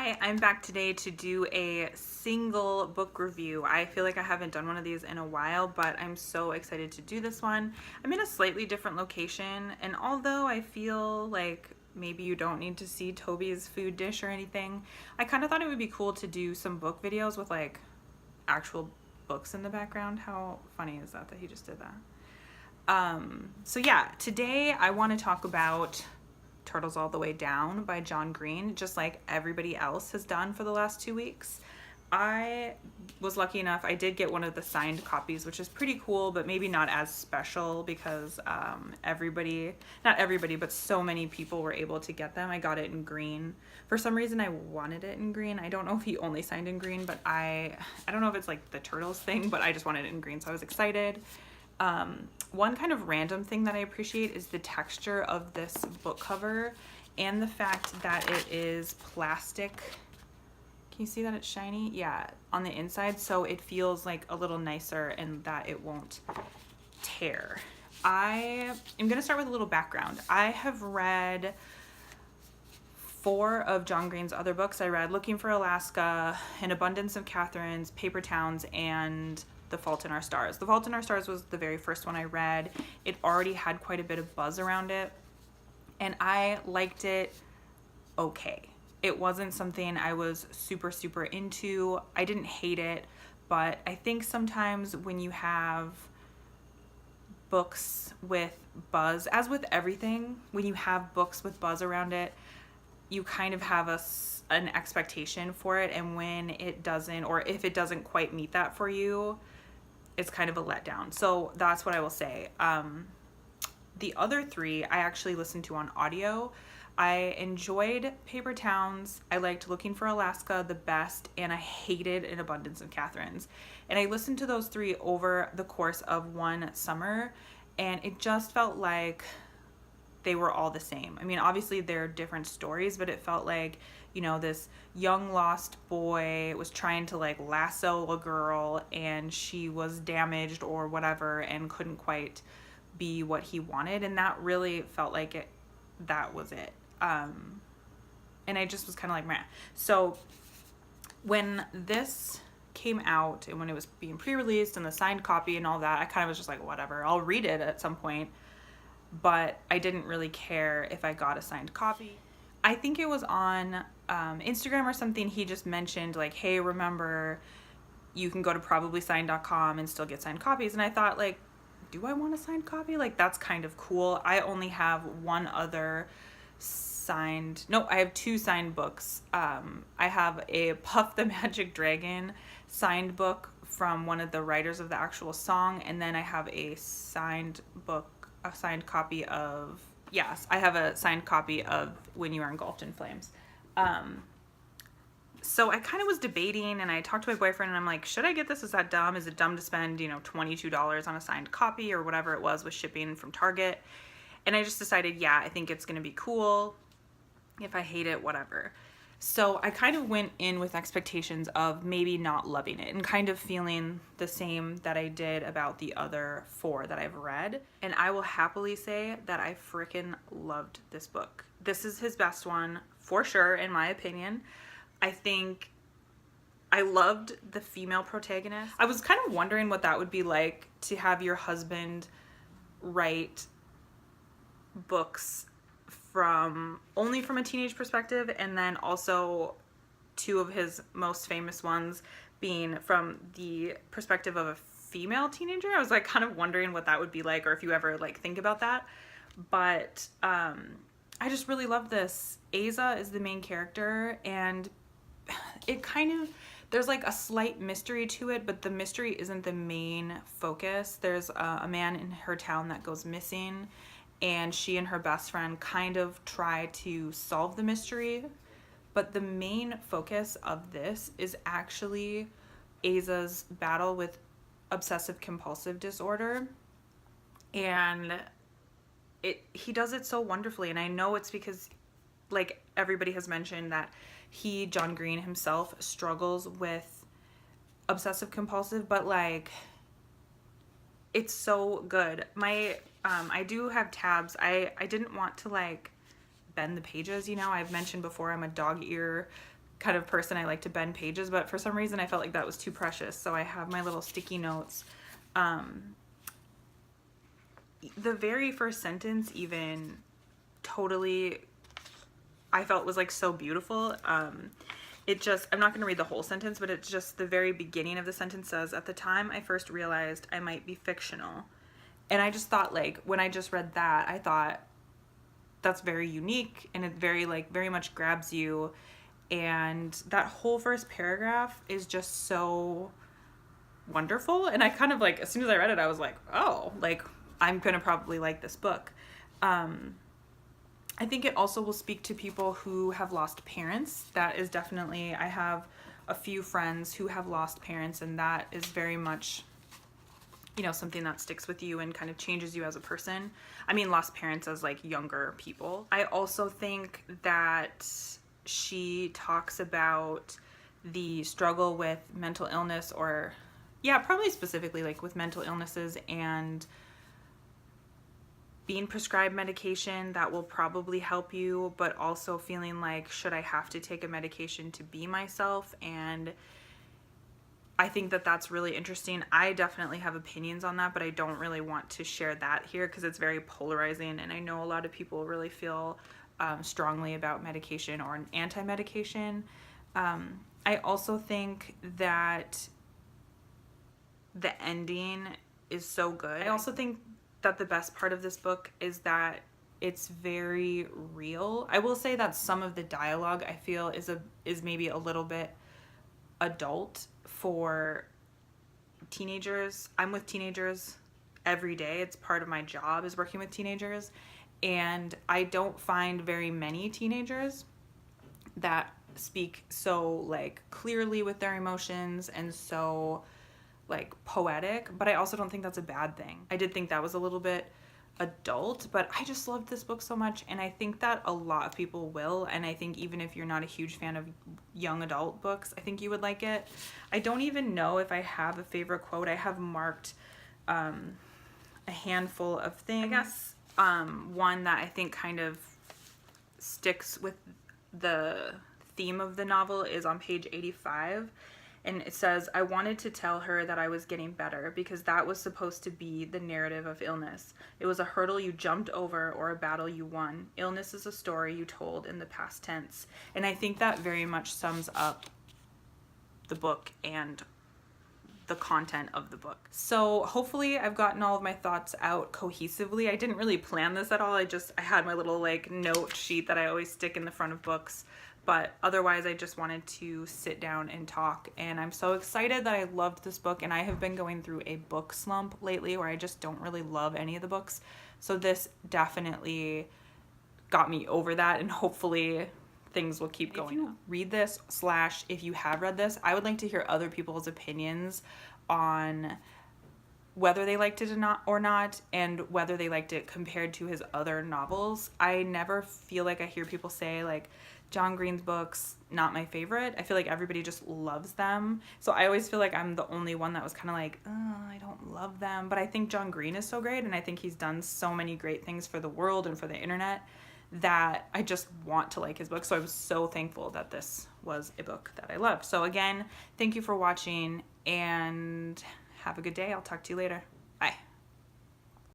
Hi, I'm back today to do a single book review. I feel like I haven't done one of these in a while, but I'm so excited to do this one. I'm in a slightly different location, and although I feel like maybe you don't need to see Toby's food dish or anything, I kind of thought it would be cool to do some book videos with like actual books in the background. How funny is that he just did that? So yeah, today I want to talk about Turtles All the Way Down by John Green, just like everybody else has done for the last 2 weeks. I was lucky enough, I did get one of the signed copies, which is pretty cool, but maybe not as special because not everybody, but so many people were able to get them. I got it in green. For some reason, I wanted it in green. I don't know if he only signed in green, but I don't know if it's like the Turtles thing, but I just wanted it in green, so I was excited. One kind of random thing that I appreciate is the texture of this book cover and the fact that it is plastic. Can you see that it's shiny? Yeah, on the inside, so it feels like a little nicer and that it won't tear. I am going to start with a little background. I have read 4 of John Green's other books. I read Looking for Alaska, An Abundance of Catherines, Paper Towns, and The Fault in Our Stars. The Fault in Our Stars was the very first one I read. It already had quite a bit of buzz around it, and I liked it okay. It wasn't something I was super into. I didn't hate it, but I think sometimes when you have books with buzz, as with everything, when you have books with buzz around it, you kind of have an expectation for it, and when it doesn't, or if it doesn't quite meet that for you, it's kind of a letdown. So that's what I will say. The other 3 I actually listened to on audio. I enjoyed Paper Towns. I liked Looking for Alaska the best, and I hated An Abundance of Catherines. And I listened to those 3 over the course of one summer, and it just felt like they were all the same. I mean, obviously they're different stories, but it felt like, this young lost boy was trying to like lasso a girl, and she was damaged or whatever and couldn't quite be what he wanted. And that really felt like that was it. And I just was kind of like, meh. So when this came out and when it was being pre-released and the signed copy and all that, I kind of was just like, whatever, I'll read it at some point. But I didn't really care if I got a signed copy. I think it was on Instagram or something. He just mentioned like, hey, remember, you can go to probablysign.com and still get signed copies. And I thought, like, do I want a signed copy? Like, that's kind of cool. I only have one other I have 2 signed books. I have a Puff the Magic Dragon signed book from one of the writers of the actual song, and then I have a signed copy of When You Are Engulfed in Flames. So I kind of was debating, and I talked to my boyfriend, and I'm like, should I get this? Is that dumb? Is it dumb to spend, $22 on a signed copy or whatever it was with shipping from Target? And I just decided, yeah, I think it's going to be cool. If I hate it, whatever. So I kind of went in with expectations of maybe not loving it and kind of feeling the same that I did about the other 4 that I've read. And I will happily say that I freaking loved this book. This is his best one, for sure, in my opinion. I think I loved the female protagonist. I was kind of wondering what that would be like to have your husband write books only from a teenage perspective, and then also 2 of his most famous ones being from the perspective of a female teenager. I was like kind of wondering what that would be like, or if you ever like think about that. But I just really love this. Asa is the main character, and it kind of, there's like a slight mystery to it, but the mystery isn't the main focus. There's a man in her town that goes missing, and she and her best friend kind of try to solve the mystery. But the main focus of this is actually Asa's battle with obsessive compulsive disorder. And he does it so wonderfully. And I know it's because, like everybody has mentioned, that John Green himself, struggles with obsessive compulsive, but like, it's so good. I do have tabs. I didn't want to like bend the pages, I've mentioned before I'm a dog ear kind of person. I like to bend pages, but for some reason I felt like that was too precious. So I have my little sticky notes. The very first sentence even totally, I felt was like so beautiful. It just, I'm not going to read the whole sentence, but it's just the very beginning of the sentence says, "At the time I first realized I might be fictional." And I just thought, like, when I just read that, I thought that's very unique, and it very much grabs you. And that whole first paragraph is just so wonderful. And I kind of like, as soon as I read it, I was like, oh, like, I'm going to probably like this book. I think it also will speak to people who have lost parents. That is definitely, I have a few friends who have lost parents, and that is very much, you know, something that sticks with you and kind of changes you as a person. I mean, lost parents as like younger people. I also think that she talks about the struggle with mental illness, or yeah, probably specifically like with mental illnesses and being prescribed medication that will probably help you, but also feeling like, should I have to take a medication to be myself? And I think that that's really interesting. I definitely have opinions on that, but I don't really want to share that here because it's very polarizing, and I know a lot of people really feel strongly about medication or an anti-medication. I also think that the ending is so good. I also think that the best part of this book is that it's very real. I will say that some of the dialogue I feel is maybe a little bit adult for teenagers. I'm with teenagers every day. It's part of my job is working with teenagers, and I don't find very many teenagers that speak so like clearly with their emotions and so like poetic, but I also don't think that's a bad thing. I did think that was a little bit adult, but I just loved this book so much, and I think that a lot of people will, and I think even if you're not a huge fan of young adult books, I think you would like it. I don't even know if I have a favorite quote. I have marked a handful of things. I guess one that I think kind of sticks with the theme of the novel is on page 85. And it says, "I wanted to tell her that I was getting better because that was supposed to be the narrative of illness. It was a hurdle you jumped over or a battle you won. Illness is a story you told in the past tense." And I think that very much sums up the book and the content of the book. So hopefully I've gotten all of my thoughts out cohesively. I didn't really plan this at all. I had my little like note sheet that I always stick in the front of books. But otherwise, I just wanted to sit down and talk, and I'm so excited that I loved this book, and I have been going through a book slump lately where I just don't really love any of the books, so this definitely got me over that, and hopefully things will keep going. If you read this / if you have read this, I would like to hear other people's opinions on whether they liked it or not, and whether they liked it compared to his other novels. I never feel like I hear people say like, John Green's books, not my favorite. I feel like everybody just loves them. So I always feel like I'm the only one that was kind of like, oh, I don't love them. But I think John Green is so great, and I think he's done so many great things for the world and for the internet that I just want to like his books. So I was so thankful that this was a book that I loved. So again, thank you for watching, and have a good day. I'll talk to you later.